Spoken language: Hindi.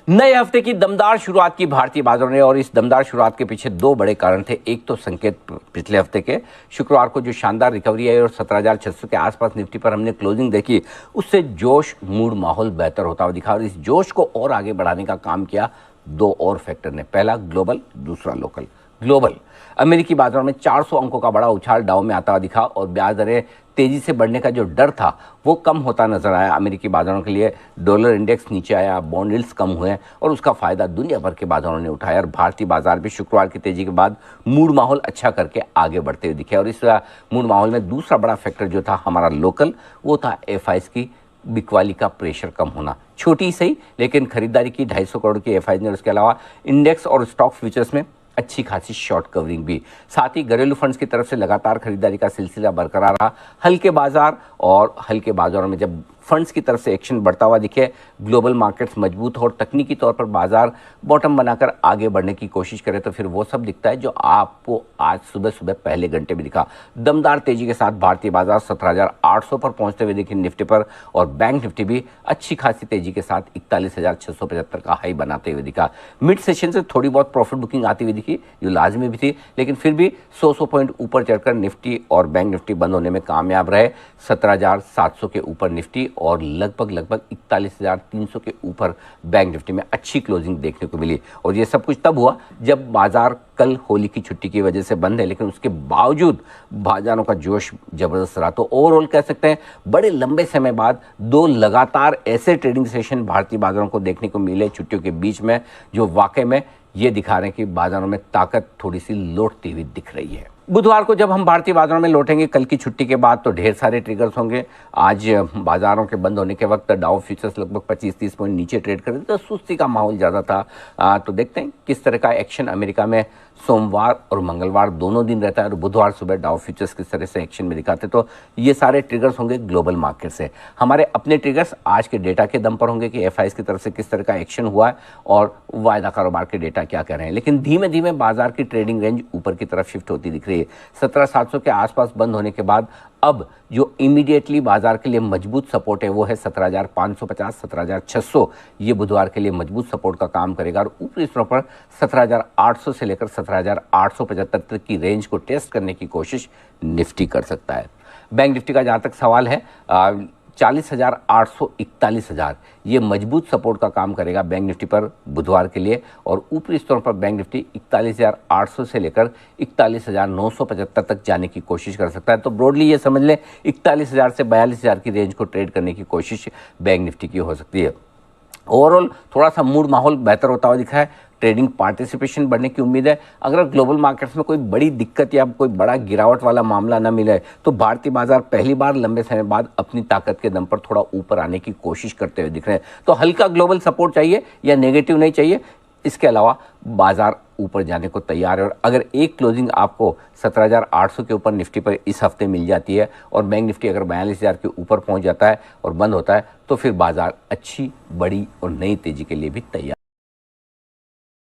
नए हफ्ते की दमदार शुरुआत की भारतीय बाजारों ने और इस दमदार शुरुआत के पीछे दो बड़े कारण थे। एक तो संकेत पिछले हफ्ते के शुक्रवार को जो शानदार रिकवरी आई और 17,600 के आसपास निफ्टी पर हमने क्लोजिंग देखी, उससे जोश मूड माहौल बेहतर होता हुआ दिखा और इस जोश को और आगे बढ़ाने का काम किया दो और फैक्टर ने। पहला ग्लोबल, दूसरा लोकल। ग्लोबल अमेरिकी बाजारों में 400 अंकों का बड़ा उछाल डाउ में आता हुआ दिखा और ब्याज दरें तेजी से बढ़ने का जो डर था वो कम होता नजर आया। अमेरिकी बाजारों के लिए डॉलर इंडेक्स नीचे आया, बॉन्ड यील्ड्स कम हुए और उसका फायदा दुनिया भर के बाजारों ने उठाया और भारतीय बाजार भी शुक्रवार की तेजी के बाद मूड माहौल अच्छा करके आगे बढ़ते हुए दिखे। और इस मूड माहौल में दूसरा बड़ा फैक्टर जो था हमारा लोकल, वो था एफआईज की बिकवाली का प्रेशर कम होना। छोटी सही लेकिन खरीदारी की 250 करोड़ की एफआईज ने, उसके अलावा इंडेक्स और स्टॉक फ्यूचर्स में अच्छी खासी शॉर्ट कवरिंग भी। साथ ही घरेलू फंड्स की तरफ से लगातार खरीदारी का सिलसिला बरकरार रहा। हल्के बाजारों में जब फंड्स की तरफ से एक्शन बढ़ता हुआ दिखे, ग्लोबल मार्केट्स मजबूत हो और तकनीकी तौर पर बाजार बॉटम बनाकर आगे बढ़ने की कोशिश करे, तो फिर वो सब दिखता है जो आपको आज सुबह सुबह पहले घंटे में दिखा। दमदार तेजी के साथ भारतीय बाजार 17,800 पर पहुंचते हुए दिखे निफ्टी पर, और बैंक निफ्टी भी अच्छी खासी तेजी के साथ 41,675 का हाई बनाते हुए दिखा। मिड सेशन से थोड़ी बहुत प्रॉफिट बुकिंग आती हुई दिखी, जो लाजमी भी थी, लेकिन फिर भी 100 पॉइंट ऊपर चढ़कर निफ्टी और बैंक निफ्टी बंद होने में कामयाब रहे। 17,700 के ऊपर निफ्टी और लगभग 41,300 के ऊपर बैंक निफ्टी में अच्छी क्लोजिंग देखने को मिली। और ये सब कुछ तब हुआ जब बाजार कल होली की छुट्टी की वजह से बंद है, लेकिन उसके बावजूद बाजारों का जोश जबरदस्त रहा। तो ओवरऑल कह सकते हैं बड़े लंबे समय बाद दो लगातार ऐसे ट्रेडिंग सेशन भारतीय बाजारों को देखने को मिले छुट्टियों के बीच में, जो वाकई में ये दिखा रहे हैं कि बाजारों में ताकत थोड़ी सी लौटती हुई दिख रही है। बुधवार को जब हम भारतीय बाजारों में लौटेंगे कल की छुट्टी के बाद, तो ढेर सारे ट्रिगर्स होंगे। आज बाजारों के बंद होने के वक्त डाउ फ्यूचर्स लगभग 25-30 पॉइंट नीचे ट्रेड कर रहे थे, तो सुस्ती का माहौल ज़्यादा था। तो देखते हैं किस तरह का एक्शन अमेरिका में सोमवार और मंगलवार दोनों दिन रहता है और बुधवार सुबह डाउ फ्यूचर्स किस तरह से एक्शन में दिखाते। तो ये सारे ट्रिगर्स होंगे ग्लोबल मार्केट से। हमारे अपने ट्रिगर्स आज के डेटा के दम पर होंगे कि एफआईज की तरफ से किस तरह का एक्शन हुआ है और वायदा कारोबार के डेटा क्या कह रहे हैं। लेकिन धीमे धीमे बाजार की ट्रेडिंग रेंज ऊपर की तरफ शिफ्ट होती दिख रही है। 17,700 के आसपास बंद होने के बाद अब जो इमीडिएटली बाजार के लिए मजबूत सपोर्ट है वो है 17,550, 17,600। ये बुधवार के लिए मजबूत सपोर्ट का काम करेगा और ऊपरी स्तरों पर 17,800 से लेकर 17,875 तक की रेंज को टेस्ट करने की कोशिश निफ्टी कर सकता है। बैंक निफ्टी का जहाँ तक सवाल है, 40,800, 41,000 ये मजबूत सपोर्ट का काम करेगा बैंक निफ्टी पर बुधवार के लिए, और ऊपरी स्तरों पर बैंक निफ्टी 41,800 से लेकर 41,975 तक जाने की कोशिश कर सकता है। तो ब्रॉडली ये समझ लें 41,000 से 42,000 की रेंज को ट्रेड करने की कोशिश बैंक निफ्टी की हो सकती है। ओवरऑल थोड़ा सा मूड माहौल बेहतर होता हुआ दिखा है, ट्रेडिंग पार्टिसिपेशन बढ़ने की उम्मीद है। अगर ग्लोबल मार्केट्स में कोई बड़ी दिक्कत या कोई बड़ा गिरावट वाला मामला न मिले तो भारतीय बाजार पहली बार लंबे समय बाद अपनी ताकत के दम पर थोड़ा ऊपर आने की कोशिश करते हुए दिख रहे हैं। तो हल्का ग्लोबल सपोर्ट चाहिए या नेगेटिव नहीं चाहिए, इसके अलावा बाजार ऊपर जाने को तैयार है। और अगर एक क्लोजिंग आपको 17,800 के ऊपर निफ्टी पर इस हफ्ते मिल जाती है और बैंक निफ्टी अगर 42,000 के ऊपर पहुंच जाता है और बंद होता है, तो फिर बाजार अच्छी बड़ी और नई तेजी के लिए भी तैयार